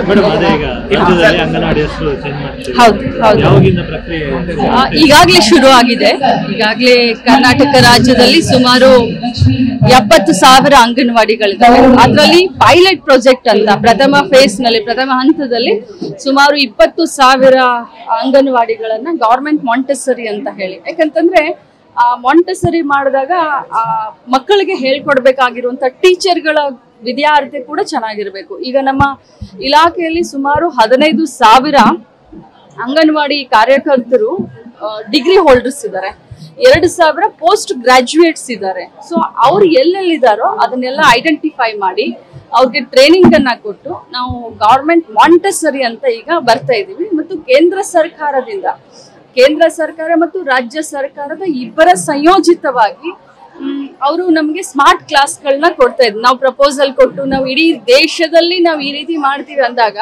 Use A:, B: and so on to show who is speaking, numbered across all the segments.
A: Madam ಅದೇ ಈಗ ರಾಜ್ಯದಲ್ಲಿ ಅಂಗನವಾಡಿ ಹೆಸರು ಚೇಂಜ್ ಮಾಡ್ತೀವಿ.
B: ಹೌದು ಹೌದು
A: ಯಾವಾಗಿಂದ ಪ್ರಕ್ರಿಯೆ?
B: ಈಗಾಗಲೇ ಶುರು ಆಗಿದೆ. ಈಗಾಗಲೇ ಕರ್ನಾಟಕ ರಾಜ್ಯದಲ್ಲಿ ಸುಮಾರು 70,000 ಅಂಗನವಾಡಿಗಳಿದ್ದಾವೆ. ಅದರಲ್ಲಿ ಪೈಲಟ್ ಪ್ರಾಜೆಕ್ಟ್ ಅಂತ ಪ್ರಥಮ ಫೇಸ್ ನಲ್ಲಿ ಪ್ರಥಮ ಹಂತದಲ್ಲಿ ಸುಮಾರು 20,000 ಅಂಗನವಾಡಿಗಳನ್ನ ಗವರ್ಮೆಂಟ್ ಮಾಂಟೆಸರಿ ಅಂತ ಹೇಳಿ, ಯಾಕಂತಂದ್ರೆ ಮಾಂಟೆಸರಿ ಮಾಡಿದಾಗ ಮಕ್ಕಳಿಗೆ ಹೇಳ್ಕೊಡ್ಬೇಕಾಗಿರುವಂತ ಟೀಚರ್ಗಳ ವಿದ್ಯಾರ್ಥಿ ಕೂಡ ಚೆನ್ನಾಗಿರ್ಬೇಕು. ಈಗ ನಮ್ಮ ಇಲಾಖೆಯಲ್ಲಿ ಸುಮಾರು 15,000 ಅಂಗನವಾಡಿ ಕಾರ್ಯಕರ್ತರು ಡಿಗ್ರಿ ಹೋಲ್ಡರ್ಸ್ ಇದ್ದಾರೆ, 2,000 ಪೋಸ್ಟ್ ಗ್ರಾಜುಯೇಟ್ಸ್ ಇದ್ದಾರೆ. ಸೊ ಅವ್ರು ಎಲ್ಲೆಲ್ಲಿದ್ದಾರೋ ಅದನ್ನೆಲ್ಲ ಐಡೆಂಟಿಫೈ ಮಾಡಿ ಅವ್ರಿಗೆ ಟ್ರೈನಿಂಗ್ ಅನ್ನ ಕೊಟ್ಟು ನಾವು ಗವರ್ಮೆಂಟ್ ಮಾಂಟೆಸರಿ ಅಂತ ಈಗ ಬರ್ತಾ ಇದೀವಿ. ಮತ್ತು ಕೇಂದ್ರ ಸರ್ಕಾರ ಮತ್ತು ರಾಜ್ಯ ಸರ್ಕಾರದ ಇಬ್ಬರ ಸಂಯೋಜಿತವಾಗಿ ಅವರು ನಮಗೆ ಸ್ಮಾರ್ಟ್ ಕ್ಲಾಸ್ಗಳನ್ನ ಕೊಡ್ತಾ ಇದ್ರು. ನಾವು ಪ್ರಪೋಸಲ್ ಕೊಟ್ಟು ನಾವು ಇಡೀ ದೇಶದಲ್ಲಿ ನಾವು ಈ ರೀತಿ ಮಾಡ್ತೀವಿ ಅಂದಾಗ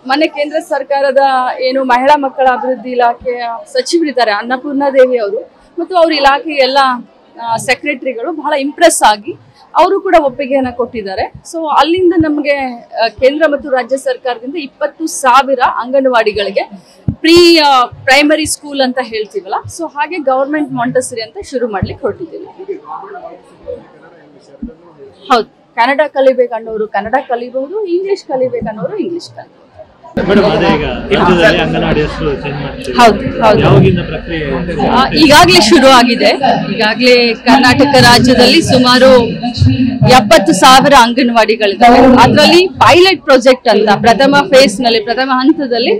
B: ಮೊನ್ನೆ ಕೇಂದ್ರ ಸರ್ಕಾರದ ಏನು ಮಹಿಳಾ ಮಕ್ಕಳ ಅಭಿವೃದ್ಧಿ ಇಲಾಖೆಯ ಸಚಿವರಿದ್ದಾರೆ ಅನ್ನಪೂರ್ಣ ದೇವಿ ಅವರು ಮತ್ತು ಅವ್ರ ಇಲಾಖೆಯ ಎಲ್ಲ ಸೆಕ್ರೆಟರಿಗಳು ಬಹಳ ಇಂಪ್ರೆಸ್ ಆಗಿ ಅವರು ಕೂಡ ಒಪ್ಪಿಗೆಯನ್ನ ಕೊಟ್ಟಿದ್ದಾರೆ. ಸೊ ಅಲ್ಲಿಂದ ನಮಗೆ ಕೇಂದ್ರ ಮತ್ತು ರಾಜ್ಯ ಸರ್ಕಾರದಿಂದ 20,000 ಅಂಗನವಾಡಿಗಳಿಗೆ ಪ್ರೈಮರಿ ಸ್ಕೂಲ್ ಅಂತ ಹೇಳ್ತೀವಲ್ಲ, ಸೊ ಹಾಗೆ ಗವರ್ಮೆಂಟ್ ಮಾಂಟೆಸರಿ ಅಂತ ಶುರು ಮಾಡ್ಲಿಕ್ಕೆ ಹೊರಟಿದ್ದೀವಿ. ಹೌದು, ಕನ್ನಡ ಕಲಿಬೇಕನ್ನೋರು ಕನ್ನಡ ಕಲಿಬಹುದು, ಇಂಗ್ಲಿಷ್ ಕಲಿಬೇಕನ್ನೋರು ಇಂಗ್ಲಿಷ್ ಕಲಿಬಹುದು.
A: ಮೇಡಮ್ ಅದೇ ಈಗ ರಾಜ್ಯದಲ್ಲಿ ಅಂಗನವಾಡಿ ಹೆಸರು ಚೇಂಜ್ ಮಾಡ್ತೀವಿ.
B: ಹೌದು ಹೌದು
A: ಯಾವಾಗಿಂದ ಪ್ರಕ್ರಿಯೆ?
B: ಈಗಾಗಲೇ ಶುರು ಆಗಿದೆ. ಈಗಾಗಲೇ ಕರ್ನಾಟಕ ರಾಜ್ಯದಲ್ಲಿ ಸುಮಾರು 70,000 ಅಂಗನವಾಡಿಗಳಿದ್ದಾವೆ. ಅದರಲ್ಲಿ ಪೈಲಟ್ ಪ್ರಾಜೆಕ್ಟ್ ಅಂತ ಪ್ರಥಮ ಫೇಸ್ ನಲ್ಲಿ ಪ್ರಥಮ ಹಂತದಲ್ಲಿ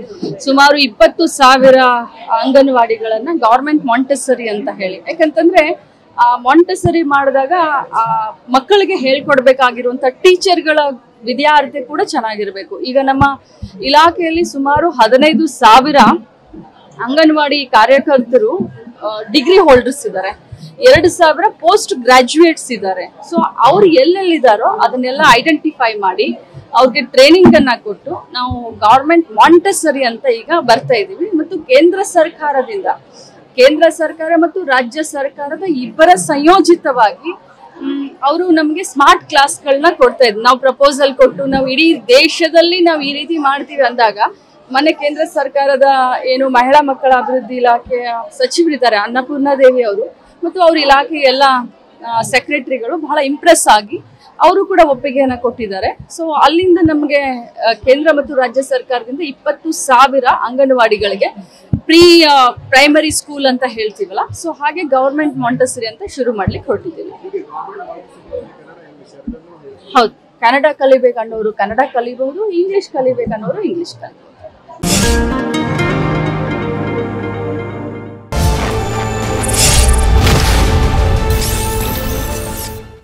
B: ಸುಮಾರು 20,000 ಅಂಗನವಾಡಿಗಳನ್ನ ಗವರ್ಮೆಂಟ್ ಮಾಂಟೆಸರಿ ಅಂತ ಹೇಳಿ, ಯಾಕಂತಂದ್ರೆ ಮಾಂಟೆಸರಿ ಮಾಡಿದಾಗ ಮಕ್ಕಳಿಗೆ ಹೇಳ್ಕೊಡ್ಬೇಕಾಗಿರುವಂತ ಟೀಚರ್ಗಳ ವಿದ್ಯಾರ್ಥಿ ಕೂಡ ಚೆನ್ನಾಗಿರ್ಬೇಕು. ಈಗ ನಮ್ಮ ಇಲಾಖೆಯಲ್ಲಿ ಸುಮಾರು 15,000 ಅಂಗನವಾಡಿ ಕಾರ್ಯಕರ್ತರು ಡಿಗ್ರಿ ಹೋಲ್ಡರ್ಸ್ ಇದ್ದಾರೆ, 2,000 ಪೋಸ್ಟ್ ಗ್ರಾಜುಯೇಟ್ಸ್ ಇದ್ದಾರೆ. ಸೊ ಅವ್ರು ಎಲ್ಲೆಲ್ಲಿದ್ದಾರೋ ಅದನ್ನೆಲ್ಲ ಐಡೆಂಟಿಫೈ ಮಾಡಿ ಅವ್ರಿಗೆ ಟ್ರೈನಿಂಗ್ ಅನ್ನ ಕೊಟ್ಟು ನಾವು ಗವರ್ಮೆಂಟ್ ಮಾಂಟೆಸರಿ ಅಂತ ಈಗ ಬರ್ತಾ ಇದೀವಿ. ಮತ್ತು ಕೇಂದ್ರ ಸರ್ಕಾರ ಮತ್ತು ರಾಜ್ಯ ಸರ್ಕಾರದ ಇಬ್ಬರ ಸಂಯೋಜಿತವಾಗಿ ಅವರು ನಮಗೆ ಸ್ಮಾರ್ಟ್ ಕ್ಲಾಸ್ಗಳನ್ನ ಕೊಡ್ತಾ ಇದ್ರು. ನಾವು ಪ್ರಪೋಸಲ್ ಕೊಟ್ಟು ನಾವು ಇಡೀ ದೇಶದಲ್ಲಿ ನಾವು ಈ ರೀತಿ ಮಾಡ್ತೀವಿ ಅಂದಾಗ ಮೊನ್ನೆ ಕೇಂದ್ರ ಸರ್ಕಾರದ ಏನು ಮಹಿಳಾ ಮಕ್ಕಳ ಅಭಿವೃದ್ಧಿ ಇಲಾಖೆಯ ಸಚಿವರಿದ್ದಾರೆ ಅನ್ನಪೂರ್ಣ ದೇವಿ ಅವರು ಮತ್ತು ಅವ್ರ ಇಲಾಖೆಯ ಎಲ್ಲ ಸೆಕ್ರೆಟರಿಗಳು ಬಹಳ ಇಂಪ್ರೆಸ್ ಆಗಿ ಅವರು ಕೂಡ ಒಪ್ಪಿಗೆಯನ್ನ ಕೊಟ್ಟಿದ್ದಾರೆ. ಸೊ ಅಲ್ಲಿಂದ ನಮಗೆ ಕೇಂದ್ರ ಮತ್ತು ರಾಜ್ಯ ಸರ್ಕಾರದಿಂದ 20,000 ಅಂಗನವಾಡಿಗಳಿಗೆ ಪ್ರೈಮರಿ ಸ್ಕೂಲ್ ಅಂತ ಹೇಳ್ತೀವಲ್ಲ, ಸೊ ಹಾಗೆ ಗವರ್ಮೆಂಟ್ ಮಾಂಟೆಸರಿ ಅಂತ ಶುರು ಮಾಡ್ಲಿಕ್ಕೆ ಹೊರಟಿದ್ದೀವಿ. ಹೌದು, ಕನ್ನಡ ಕಲಿಬೇಕನ್ನೋರು ಕನ್ನಡ ಕಲಿಬಹುದು, ಇಂಗ್ಲಿಷ್ ಕಲಿಬೇಕನ್ನೋರು ಇಂಗ್ಲಿಷ್ ಕಲಿಬಹುದು.